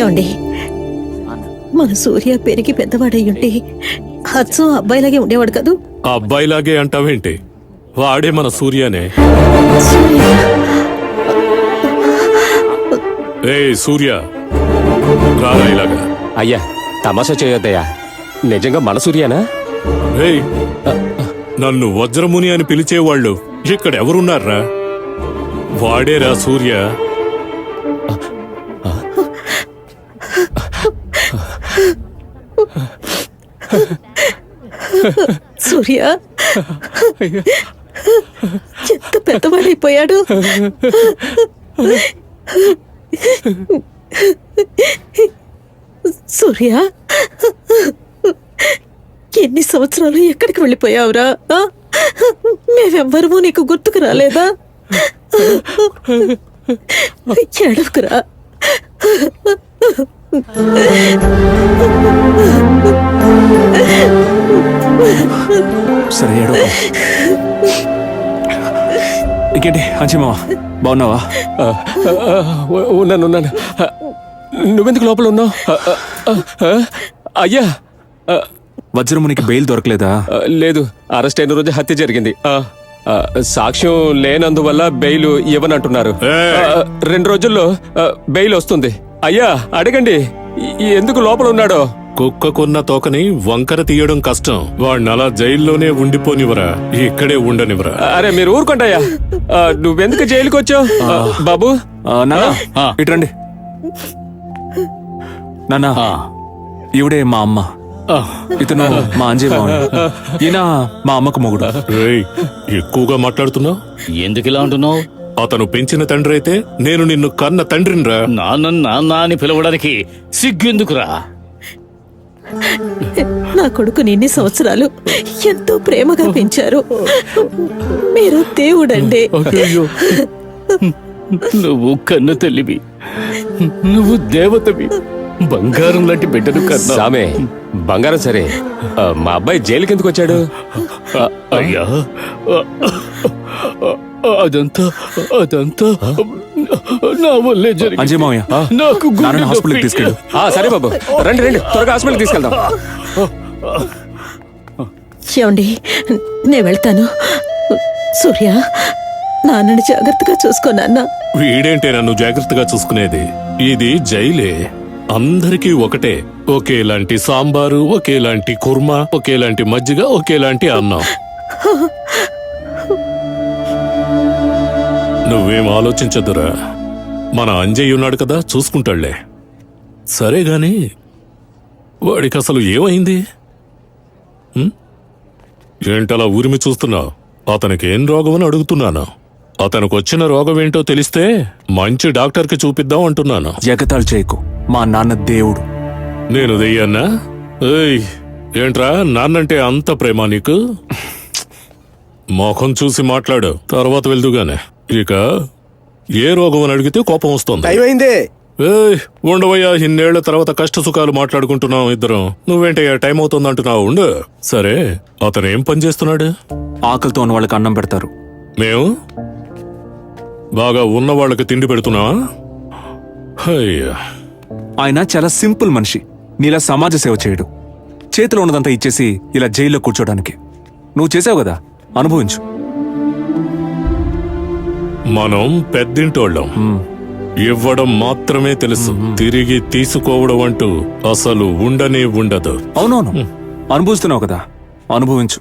ఏమండి, మన సూర్య పెరిగి పెద్దవాడయ్యుంటే అచ్చం అబ్బాయిలాగే ఉండేవాడు కదూ. అబ్బాయిలాగే అంటావేంటి? వాడే మన సూర్యనే. సూర్య, ఏ సూర్య, రారా ఇలాగా. అయ్యా తమాషా చేయొద్దయ్యా, నిజంగా మన సూర్యనా? ఏయ్, నన్ను వజ్రముని అని పిలిచేవాళ్ళు ఇక్కడ ఎవరున్నారా? వాడేరా సూర్య. సూర్య ఎంత పెద్దవాడైపోయాడు. సూర్య, ఎన్ని సంవత్సరాలు ఎక్కడికి వెళ్ళిపోయావురా? మేమెవ్వరము నీకు గుర్తుకు రాలేదా? ఏడవకురా. సరే ఏడో. ఇంకేంటి అంచిమావ, బాగున్నావా? ఉన్నాను. నువ్వెందుకు లోపల ఉన్నావు? అయ్యా, వజ్రమునికి బెయిల్ దొరకలేదా? లేదు, అరెస్ట్ అయిన రోజు హత్య జరిగింది. సాక్ష్యం లేనందువల్ల బెయిల్ ఇవ్వనంటున్నారు. 2 రోజుల్లో బెయిల్ వస్తుంది. అయ్యా అడగండి ఎందుకు లోపల ఉన్నాడో. కుక్కకున్న తోకని వంకర తీయడం కష్టం. వాడిని అలా జైల్లోనే ఉండిపోనివరా, ఇక్కడే ఉండనివరా. అరే మీరు ఊరుకుంటాయా? నువ్వెందుకు జైలుకి వచ్చావు? బాబు నాన్న ఇట్రండి. నాన్న, ఈవిడే మా అమ్మ, ఇతను మా అంజీ బాగుండు, ఈయన మా అమ్మకు మొగుడు. రేయ్, ఎక్కువగా మాట్లాడుతున్నావు. ఎందుకు ఇలా అంటున్నావు? అతను పెంచిన తండ్రి అయితే నేను నిన్ను కన్న తండ్రినిరా. నాన్న అని పిలవడానికి సిగ్గెందుకురా? నా కొడుకుని ఇన్ని సంవత్సరాలు ఎంతో ప్రేమగా పెంచారు. మీరు దేవుడండి. నువ్వు కన్న తల్లివి, నువ్వు దేవతవి, బంగారం లాంటి బిడ్డను కన్నా. సామే, బంగారం సరే, మా అబ్బాయి జైలుకి ఎందుకు వచ్చాడు? అయ్యా, అదంతా నా వల్లే జరిగింది. అంజీ మావయ్య, నాకు నాన్న హాస్పిటల్కి తీసుకెళ్ళు. సరే బాబు, రండి త్వరగా హాస్పిటల్కి తీసుకెళ్దాం. ఏమండి, నేను వెళ్తాను. సూర్య, నాన్నని జాగ్రత్తగా చూసుకో నాన్న. వీడేంటే నన్ను జాగ్రత్తగా చూసుకునేది? ఇది జైలే, అందరికీ ఒకటే. ఒకేలాంటి సాంబారు, ఒకేలాంటి కుర్మా, ఒకేలాంటి మజ్జిగ, ఒకేలాంటి అన్నం. నువ్వేం ఆలోచించద్దురా, మన అంజయ్య ఉన్నాడు కదా, చూసుకుంటాళ్లే. సరే గాని వాడికి అసలు ఏమైంది? ఏంటలా ఊరిమి చూస్తున్నావు? అతనికి ఏం రోగం అని అడుగుతున్నాను. అతనికి వచ్చిన రోగం ఏంటో తెలిస్తే మంచి డాక్టర్కి చూపిద్దాం అంటున్నాను. ఎగతాళి చేయకు, మా నాన్న దేవుడు. నేను దెయ్యన్నా? ఏయ్, ఏంట్రా నాన్నంటే అంత ప్రేమ నీకు? మొఖం చూసి మాట్లాడు, తర్వాత వెళ్దుగానే. ఇక ఏ రోగం అని అడిగితే కోపం వస్తుంది. ఏయ్, ఉండవయ్యా, ఇన్నేళ్ల తర్వాత కష్ట సుఖాలు మాట్లాడుకుంటున్నాం ఇద్దరం. నువ్వేంటయ్యా టైం అవుతుంది అంటున్నావు? ఉండు. సరే, అతను ఏం పని చేస్తున్నాడు? ఆకలితో ఉన్న వాళ్ళకి అన్నం పెడతారు. మేము బాగా ఉన్న వాళ్ళకి తిండి పెడుతున్నావా? అయ్యా, ఆయన చాలా సింపుల్ మనిషి. నీలా సమాజ సేవ చేయడు. చేతిలో ఉన్నదంతా ఇచ్చేసి ఇలా జైల్లో కూర్చోడానికి. నువ్వు చేసావు కదా, అనుభవించు. మనం పెద్దింటోళ్ళం, ఇవ్వడం మాత్రమే తెలుసు, తిరిగి తీసుకోవడం అంటూ అసలు ఉండనే ఉండదు. అవునవును, అనుభవిస్తున్నావు కదా, అనుభవించు.